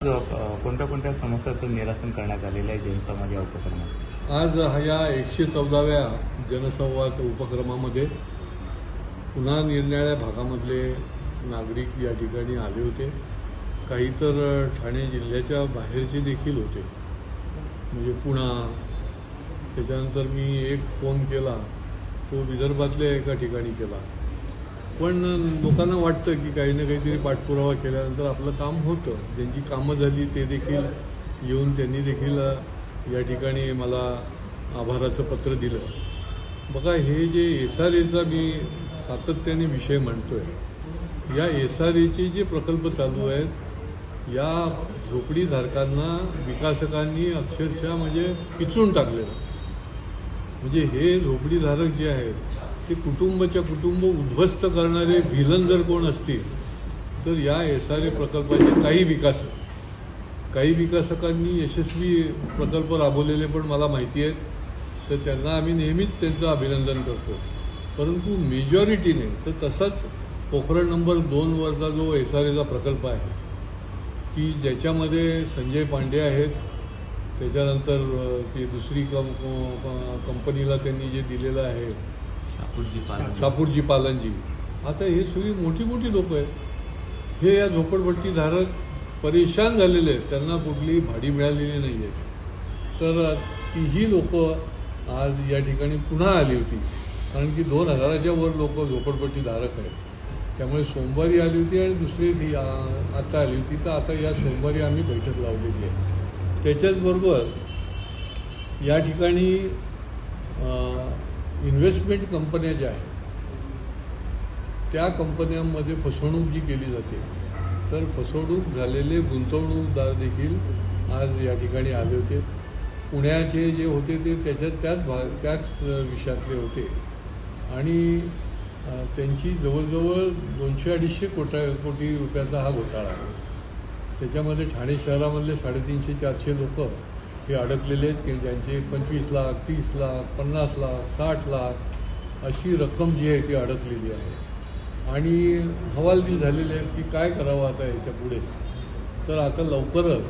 कोणत्या कोणत्या समस्याचं निरासन करण्यात आलेलं आहे जनसंवाद या उपक्रमात? आज या 114व्या जनसंवाद उपक्रमामध्ये पुन्हा निरनिराळ्या भागामधले नागरिक या ठिकाणी आले होते. काही तर ठाणे जिल्ह्याच्या बाहेरचे देखील होते, म्हणजे पुणा. त्याच्यानंतर मी एक फोन केला, तो विदर्भातल्या एका ठिकाणी केला. पण लोकांना वाटतं की काही ना काहीतरी पाठपुरावा केल्यानंतर आपलं काम होतं. ज्यांची कामं झाली ते देखील येऊन त्यांनी देखील या ठिकाणी मला आभाराचं पत्र दिलं. बघा, हे जे SRAचा मी सातत्याने विषय म्हणतो आहे, या SRAचे जे प्रकल्प चालू आहेत या झोपडीधारकांना विकासकांनी अक्षरशः म्हणजे पिचून टाकलेलं. म्हणजे हे झोपडीधारक जे आहेत ते कुटुंबाच्या कुटुंब उद्ध्वस्त करणारे व्हिलन जर कोण असतील तर या SRA प्रकल्पाचे काही विकासकांनी यशस्वी प्रकल्प राबवलेले पण मला माहिती आहेत, तर त्यांना आम्ही नेहमीच त्यांचं अभिनंदन करतो. परंतु मेजॉरिटीने तर तसाच पोखरण नंबर 2वरचा जो SRAचा प्रकल्प आहे की ज्याच्यामध्ये संजय पांडे आहेत, त्याच्यानंतर ती दुसरी कंपनीला त्यांनी जे दिलेलं आहे शापूरजी पालनजी. आता हे सगळी मोठी मोठी लोक आहेत. हे या झोपडपट्टीधारक परेशान झालेले आहेत, त्यांना कुठलीही भाडी मिळालेली नाही आहे. तर तीही लोक आज या ठिकाणी पुन्हा आली होती, कारण की 2000च्या वर लोक झोपडपट्टीधारक आहेत. त्यामुळे सोमवारी आली होती आणि दुसरी आता आली होती. तर आता या सोमवारी आम्ही बैठक लावलेली आहे. त्याच्याचबरोबर या ठिकाणी इन्व्हेस्टमेंट कंपन्या ज्या आहेत त्या कंपन्यांमध्ये फसवणूक जी केली जाते, तर फसवणूक झालेले गुंतवणूकदार देखील आज या ठिकाणी आले होते. पुण्याचे जे होते ते त्याच विषयातले होते आणि त्यांची जवळजवळ 200-250 कोटी रुपयाचा हा घोटाळा आहे. त्याच्यामध्ये ठाणे शहरामधले 350-400 लोक हे अडकलेले आहेत की ज्यांचे 25 लाख, 30 लाख, 50 लाख, 60 लाख अशी रक्कम जी आहे ती अडकलेली आहे. आणि हवालदिल झालेले आहेत की काय करावं आता याच्या पुढे. तर आता लवकरच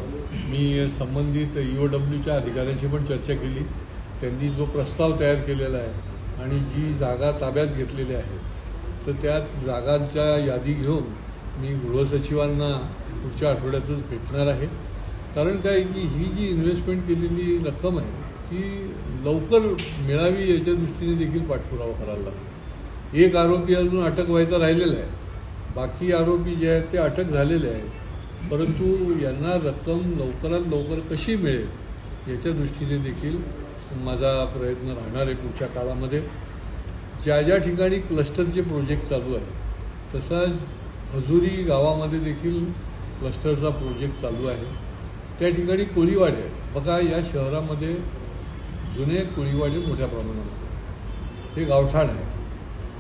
मी संबंधित EOWच्या अधिकाऱ्यांशी पण चर्चा केली. त्यांनी जो प्रस्ताव तयार केलेला आहे आणि जी जागा ताब्यात घेतलेल्या आहेत, तर त्या जागांच्या यादी घेऊन मी गृहसचिवांना पुढच्या आठवड्यातच भेटणार आहे. कारण काय की ही जी इन्व्हेस्टमेंट केलेली रक्कम आहे ती लवकर मिळावी याच्या दृष्टीने देखील पाठपुरावा करायला लागतो. एक आरोपी अजून अटक व्हायचा राहिलेला आहे, बाकी आरोपी जे आहेत ते अटक झालेले आहेत. परंतु यांना रक्कम लवकरात लवकर कशी मिळेल याच्या दृष्टीने देखील माझा प्रयत्न राहणार आहे पुढच्या काळामध्ये. ज्या ठिकाणी क्लस्टरचे प्रोजेक्ट चालू आहे, तसा हजुरी गावामध्ये देखील क्लस्टरचा प्रोजेक्ट चालू आहे. त्या ठिकाणी कोळीवाडे आहेत. बघा, या शहरामध्ये जुने कोळीवाडे मोठ्या प्रमाणात हे गावठाण आहे.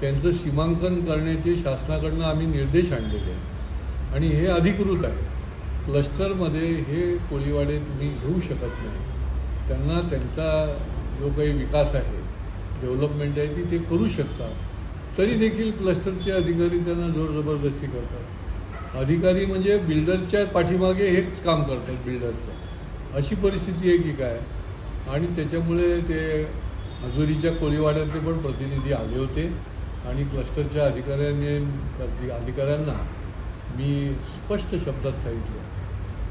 त्यांचं सीमांकन करण्याचे शासनाकडनं आम्ही निर्देश आणलेले आहेत आणि हे अधिकृत आहे. क्लस्टरमध्ये हे कोळीवाडे तुम्ही घेऊ शकत नाही. त्यांना त्यांचा जो काही विकास आहे, डेव्हलपमेंट आहे ती ते करू शकतात. तरी देखील क्लस्टरचे अधिकारी त्यांना जोर जबरदस्ती करतात. अधिकारी म्हणजे बिल्डरच्या पाठीमागे हेच काम करतात बिल्डरचं. अशी परिस्थिती आहे की काय. आणि त्याच्यामुळे ते हजुरीच्या कोळीवाड्यातले पण प्रतिनिधी आले होते आणि क्लस्टरच्या अधिकाऱ्यांना मी स्पष्ट शब्दात सांगितलं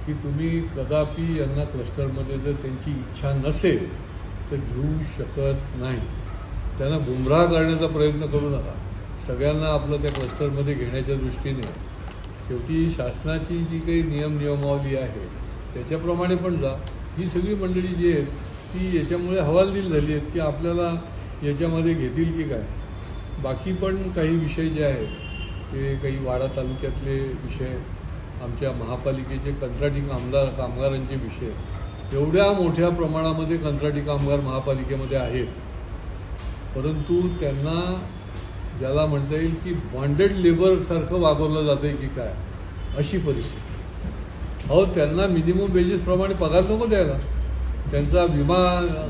की तुम्ही कदापि यांना क्लस्टरमध्ये जर त्यांची इच्छा नसेल तर घेऊ शकत नाही. त्यांना गुमराह करण्याचा प्रयत्न करू नका. सगळ्यांना आपलं त्या क्लस्टरमध्ये घेण्याच्या दृष्टीने शेवटी शासनाची जी काही नियमावली आहे त्याच्याप्रमाणे पण जा. ही सगळी मंडळी जी आहेत ती याच्यामुळे हवालदिल झाली आहेत की आपल्याला याच्यामध्ये घेतील की काय. बाकी पण काही विषय जे आहेत ते काही वाडा तालुक्यातले विषय, आमच्या महापालिकेचे कंत्राटी कामगारांचे विषय. एवढ्या मोठ्या प्रमाणामध्ये कंत्राटी कामगार महापालिकेमध्ये आहेत, परंतु त्यांना ज्याला म्हणता येईल की बॉन्डेड लेबरसारखं वागवलं जातं आहे की काय, अशी परिस्थिती. अहो, त्यांना मिनिमम वेजेसप्रमाणे पगार नको द्यायला, त्यांचा विमा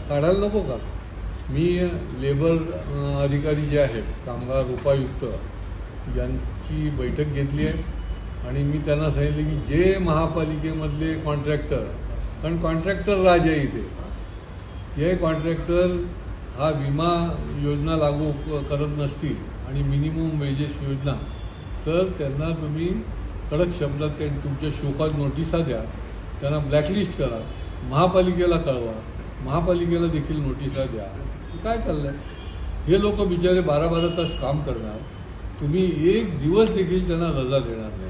काढायला नको का. मी लेबर अधिकारी जे आहेत, कामगार उपायुक्त यांची बैठक घेतली आहे आणि मी त्यांना सांगितलं की जे महापालिकेमधले कॉन्ट्रॅक्टर, कारण कॉन्ट्रॅक्टर राज आहे इथे, जे कॉन्ट्रॅक्टर हा विमा योजना लागू करत नसतील आणि मिनिमम वेजेस योजना, तर त्यांना तुम्ही कडक शब्दात तुमच्या शोकाज नोटिसा द्या, त्यांना ब्लॅकलिस्ट करा, महापालिकेला कळवा, महापालिकेला देखील नोटिसा द्या. काय चाललंय? हे लोक बिचारे 12-12 तास काम करणार, तुम्ही एक दिवस देखील त्यांना रजा देणार नाही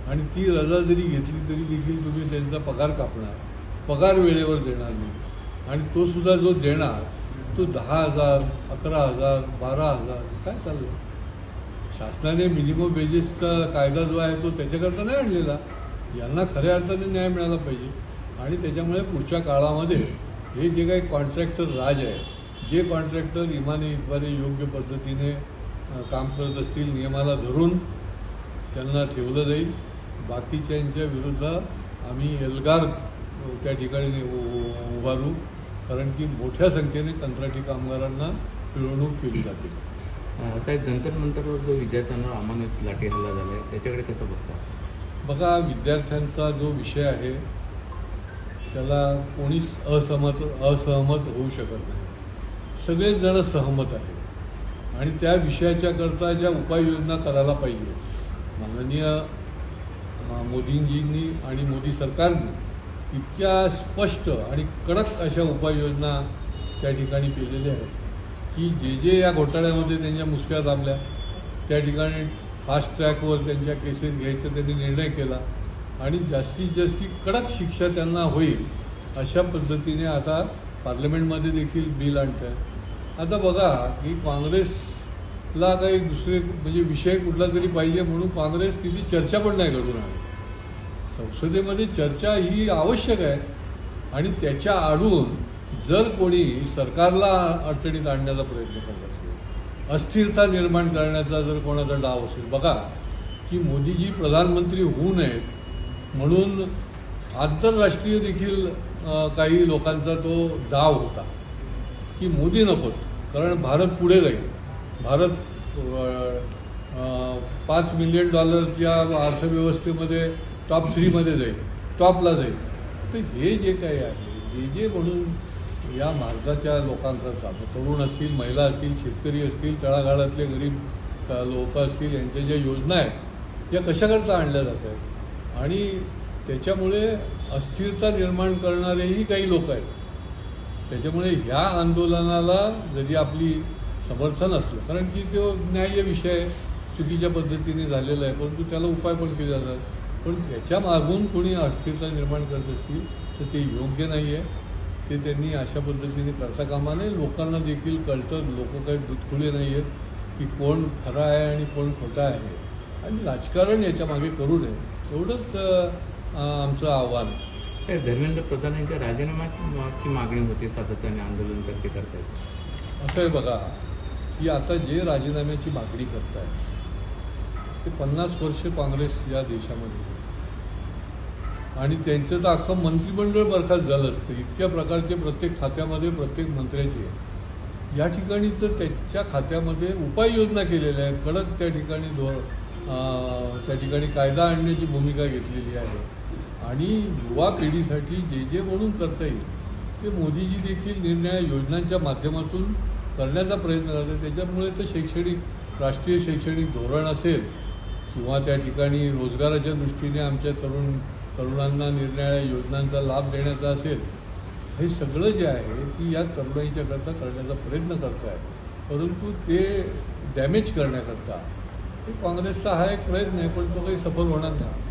आणि ती रजा जरी घेतली तरी देखील तुम्ही त्यांचा पगार कापणार, पगार वेळेवर देणार नाही आणि तो सुद्धा जो देणार तो 10,000, 11,000, 12,000. काय चाललं? शासनाने मिनिमम वेजेसचा कायदा जो आहे तो त्याच्याकरता नाही आणलेला. यांना खऱ्या अर्थाने न्याय मिळाला पाहिजे आणि त्याच्यामुळे पुढच्या काळामध्ये हे जे काही कॉन्ट्रॅक्टर राज आहे, जे कॉन्ट्रॅक्टर इमाने योग्य पद्धतीने काम करत असतील, नियमाला धरून त्यांना ठेवलं जाईल. बाकीच्यांच्या विरुद्ध आम्ही एल्गार त्या ठिकाणी उभारू, कारण की मोठ्या संख्येने कंत्राटी कामगारांना पिळवणूक केली जाते. साहेब, जंतर मंतरवर जो विद्यार्थ्यांवर अमानत लाठी हल्ला झाला आहे त्याच्याकडे कसं बघता? बघा, विद्यार्थ्यांचा जो विषय आहे त्याला कोणीच असहमत होऊ शकत नाही. सगळेच जण सहमत आहेत आणि त्या विषयाच्याकरता ज्या उपाययोजना करायला पाहिजे, माननीय मोदींजींनी आणि मोदी सरकारने इतक्या स्पष्ट आणि कडक अशा उपाययोजना त्या ठिकाणी केलेल्या आहेत की जे या घोटाळ्यामध्ये त्यांच्या मुसक्या दाबल्या, त्या ठिकाणी फास्ट ट्रॅकवर त्यांच्या केसेस घ्यायचा त्यांनी निर्णय केला आणि जास्तीत जास्त कडक शिक्षा त्यांना होईल अशा पद्धतीने आता पार्लमेंटमध्ये देखील बिल आणत आहे. आता बघा की काँग्रेसला काही दुसरे म्हणजे विषय कुठला तरी पाहिजे म्हणून काँग्रेस तिथे चर्चा पण नाही घडून आणली. संसदेमध्ये चर्चा ही आवश्यक आहे आणि त्याच्या आडून जर कोणी सरकारला अडचणीत आणण्याचा प्रयत्न करत असेल, अस्थिरता निर्माण करण्याचा जर कोणाचा डाव असेल, बघा की मोदीजी प्रधानमंत्री होऊ नयेत म्हणून आंतरराष्ट्रीय देखील काही लोकांचा तो डाव होता की मोदी नकोत, कारण भारत पुढे जाईल, भारत $5 मिलियन अर्थव्यवस्थेमध्ये टॉप 3 मध्ये जाईल, टॉपला जाईल. तर हे जे काही आहे, जे म्हणून या भारताच्या लोकांकरता, तरुण असतील, महिला असतील, शेतकरी असतील, तळागाळातले गरीब लोक असतील, यांच्या ज्या योजना आहेत या कशाकरता आणल्या जात आहेत आणि त्याच्यामुळे अस्थिरता निर्माण करणारेही काही लोक आहेत. त्याच्यामुळे ह्या आंदोलनाला जरी आपली समर्थन असलं, कारण की तो न्याय्य विषय चुकीच्या पद्धतीने झालेला आहे, परंतु त्याला उपाय पण केले जातात, पण त्याच्या मागून कोणी अस्थिरता निर्माण करत असतील तर ते योग्य नाही आहे. ते त्यांनी अशा पद्धतीने करता कामा नये. लोकांना देखील कळतं, लोक काही बुचकुळे नाही आहेत की कोण खरं आहे आणि कोण खोटं आहे आणि राजकारण याच्या मागे करू नये, एवढंच आमचं आव्हान. साहेब, धर्मेंद्र प्रधान यांच्या राजीनाम्याची मागणी होती, सातत्याने आंदोलनकर्ते करतायत. असं आहे बघा की आता जे राजीनाम्याची मागणी करतायत ते 50 वर्ष काँग्रेस या देशामध्ये आणि त्यांचं तर अख्खं मंत्रिमंडळ बरखास्त झालं असतं. इतक्या प्रकारचे प्रत्येक खात्यामध्ये प्रत्येक मंत्र्याचे या ठिकाणी तर त्याच्या खात्यामध्ये उपाययोजना केलेल्या आहेत, कडक त्या ठिकाणी त्या ठिकाणी कायदा आणण्याची भूमिका घेतलेली आहे आणि युवा पिढीसाठी जे म्हणून करता येईल ते मोदीजी देखील निर्णय योजनांच्या माध्यमातून करण्याचा प्रयत्न करतात. त्याच्यामुळे तर राष्ट्रीय शैक्षणिक धोरण असेल किंवा त्या ठिकाणी रोजगाराच्या दृष्टीने आमच्या तरुणांना निरनिराळ्या योजनांचा लाभ देण्याचा असेल, हे सगळं जे आहे की या तरुणाईच्याकरता करण्याचा प्रयत्न करत आहे, परंतु ते डॅमेज करण्याकरता हे काँग्रेसचा हा एक प्रयत्न आहे, पण तो काही सफल होणार नाही.